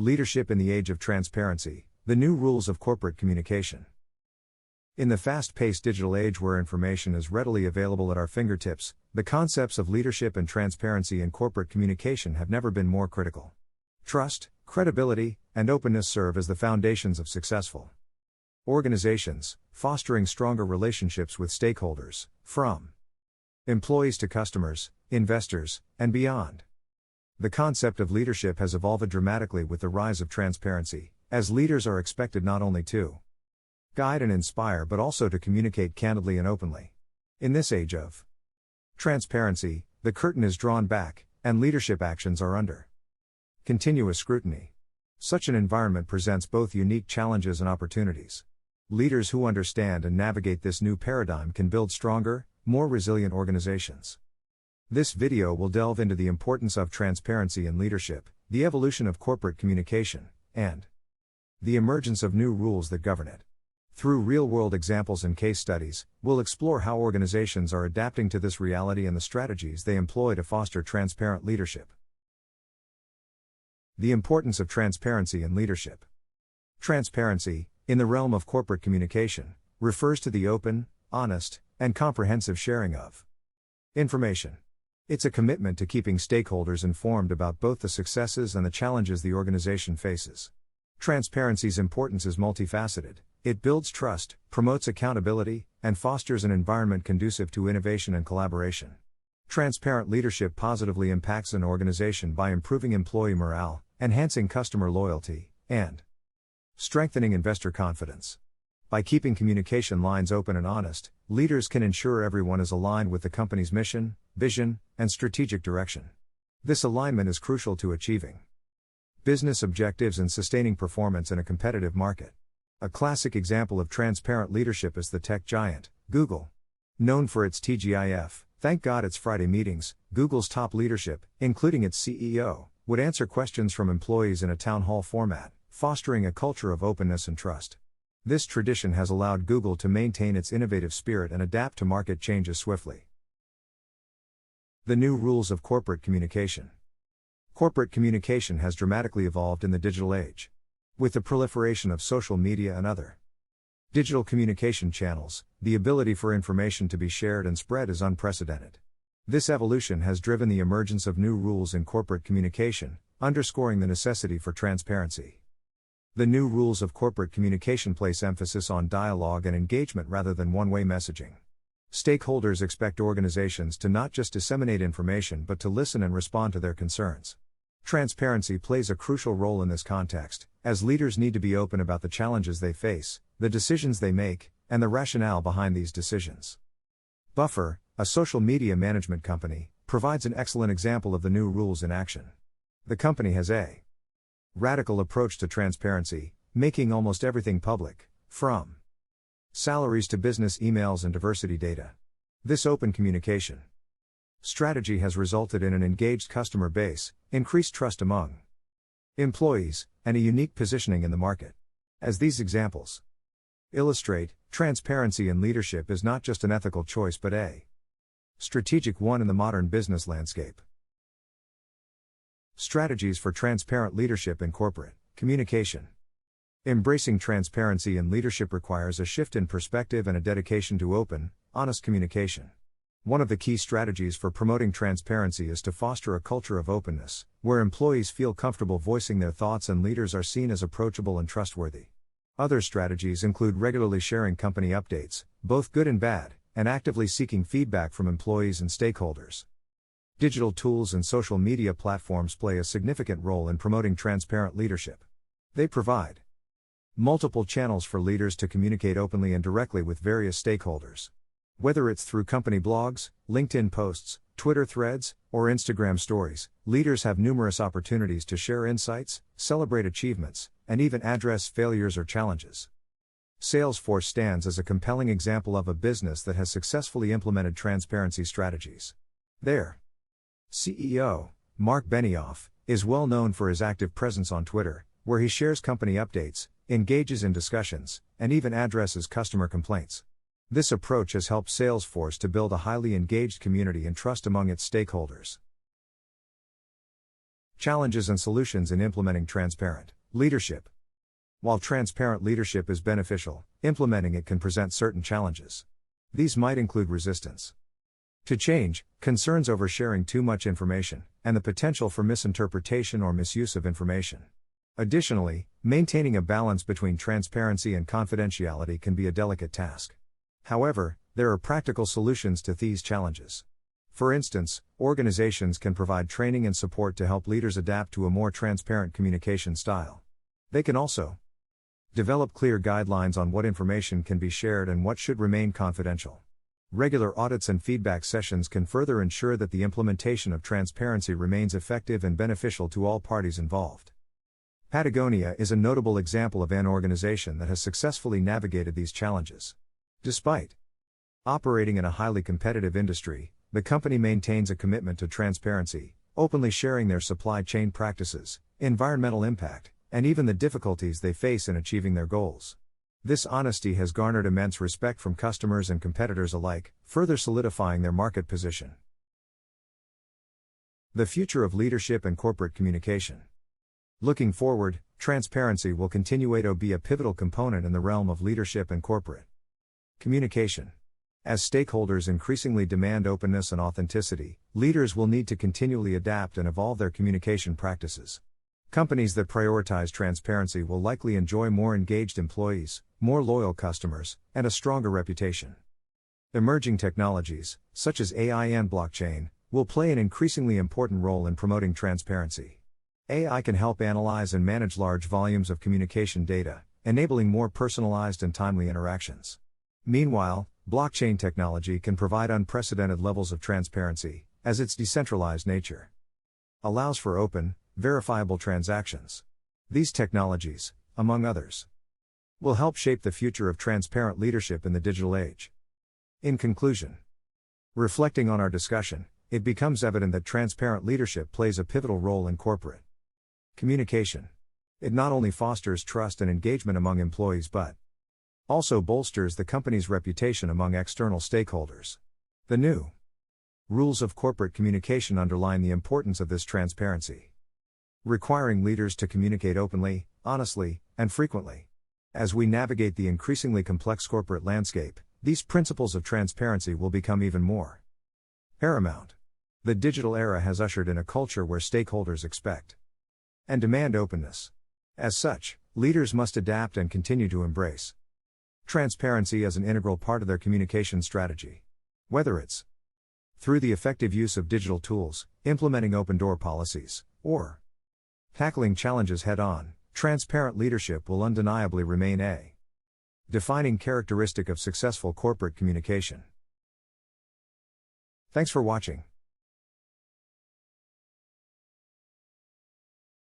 Leadership in the age of transparency, the new rules of corporate communication. In the fast-paced digital age where information is readily available at our fingertips, the concepts of leadership and transparency in corporate communication have never been more critical. Trust, credibility, and openness serve as the foundations of successful organizations, fostering stronger relationships with stakeholders, from employees to customers, investors, and beyond. The concept of leadership has evolved dramatically with the rise of transparency, as leaders are expected not only to guide and inspire but also to communicate candidly and openly. In this age of transparency, the curtain is drawn back, and leadership actions are under continuous scrutiny. Such an environment presents both unique challenges and opportunities. Leaders who understand and navigate this new paradigm can build stronger, more resilient organizations. This video will delve into the importance of transparency in leadership, the evolution of corporate communication, and the emergence of new rules that govern it. Through real-world examples and case studies, we'll explore how organizations are adapting to this reality and the strategies they employ to foster transparent leadership. The importance of transparency in leadership. Transparency, in the realm of corporate communication, refers to the open, honest, and comprehensive sharing of information. It's a commitment to keeping stakeholders informed about both the successes and the challenges the organization faces. Transparency's importance is multifaceted. It builds trust, promotes accountability, and fosters an environment conducive to innovation and collaboration. Transparent leadership positively impacts an organization by improving employee morale, enhancing customer loyalty, and strengthening investor confidence. By keeping communication lines open and honest, leaders can ensure everyone is aligned with the company's mission, vision, and strategic direction. This alignment is crucial to achieving business objectives and sustaining performance in a competitive market. A classic example of transparent leadership is the tech giant, Google. Known for its TGIF, Thank God It's Friday meetings, Google's top leadership, including its CEO, would answer questions from employees in a town hall format, fostering a culture of openness and trust. This tradition has allowed Google to maintain its innovative spirit and adapt to market changes swiftly. The new rules of corporate communication. Corporate communication has dramatically evolved in the digital age. With the proliferation of social media and other digital communication channels, the ability for information to be shared and spread is unprecedented. This evolution has driven the emergence of new rules in corporate communication, underscoring the necessity for transparency. The new rules of corporate communication place emphasis on dialogue and engagement rather than one-way messaging. Stakeholders expect organizations to not just disseminate information but to listen and respond to their concerns. Transparency plays a crucial role in this context, as leaders need to be open about the challenges they face, the decisions they make, and the rationale behind these decisions. Buffer, a social media management company, provides an excellent example of the new rules in action. The company has a radical approach to transparency, making almost everything public, from salaries to business emails and diversity data. This open communication strategy has resulted in an engaged customer base, increased trust among employees, and a unique positioning in the market. As these examples illustrate, transparency in leadership is not just an ethical choice but a strategic one in the modern business landscape. Strategies for transparent leadership in corporate communication. Embracing transparency in leadership requires a shift in perspective and a dedication to open, honest communication. One of the key strategies for promoting transparency is to foster a culture of openness, where employees feel comfortable voicing their thoughts and leaders are seen as approachable and trustworthy. Other strategies include regularly sharing company updates, both good and bad, and actively seeking feedback from employees and stakeholders. Digital tools and social media platforms play a significant role in promoting transparent leadership. They provide multiple channels for leaders to communicate openly and directly with various stakeholders. Whether it's through company blogs, LinkedIn posts, Twitter threads, or Instagram stories, leaders have numerous opportunities to share insights, celebrate achievements, and even address failures or challenges. Salesforce stands as a compelling example of a business that has successfully implemented transparency strategies. Their CEO, Mark Benioff, is well known for his active presence on Twitter, where he shares company updates, engages in discussions, and even addresses customer complaints. This approach has helped Salesforce to build a highly engaged community and trust among its stakeholders. Challenges and solutions in implementing transparent leadership. While transparent leadership is beneficial, implementing it can present certain challenges. These might include resistance to change, concerns over sharing too much information, and the potential for misinterpretation or misuse of information. Additionally, maintaining a balance between transparency and confidentiality can be a delicate task. However, there are practical solutions to these challenges. For instance, organizations can provide training and support to help leaders adapt to a more transparent communication style. They can also develop clear guidelines on what information can be shared and what should remain confidential. Regular audits and feedback sessions can further ensure that the implementation of transparency remains effective and beneficial to all parties involved. Patagonia is a notable example of an organization that has successfully navigated these challenges. Despite operating in a highly competitive industry, the company maintains a commitment to transparency, openly sharing their supply chain practices, environmental impact, and even the difficulties they face in achieving their goals. This honesty has garnered immense respect from customers and competitors alike, further solidifying their market position. The future of leadership and corporate communication. Looking forward, transparency will continue to be a pivotal component in the realm of leadership and corporate communication. As stakeholders increasingly demand openness and authenticity, leaders will need to continually adapt and evolve their communication practices. Companies that prioritize transparency will likely enjoy more engaged employees, more loyal customers, and a stronger reputation. Emerging technologies, such as AI and blockchain, will play an increasingly important role in promoting transparency. AI can help analyze and manage large volumes of communication data, enabling more personalized and timely interactions. Meanwhile, blockchain technology can provide unprecedented levels of transparency, as its decentralized nature allows for open, verifiable transactions. These technologies, among others, will help shape the future of transparent leadership in the digital age. In conclusion, reflecting on our discussion, it becomes evident that transparent leadership plays a pivotal role in corporate communication. It not only fosters trust and engagement among employees but also bolsters the company's reputation among external stakeholders. The new rules of corporate communication underline the importance of this transparency, requiring leaders to communicate openly, honestly, and frequently. As we navigate the increasingly complex corporate landscape, these principles of transparency will become even more paramount. The digital era has ushered in a culture where stakeholders expect and demand openness. As such, leaders must adapt and continue to embrace transparency as an integral part of their communication strategy. Whether it's through the effective use of digital tools, implementing open-door policies, or tackling challenges head-on, transparent leadership will undeniably remain a defining characteristic of successful corporate communication. Thanks for watching.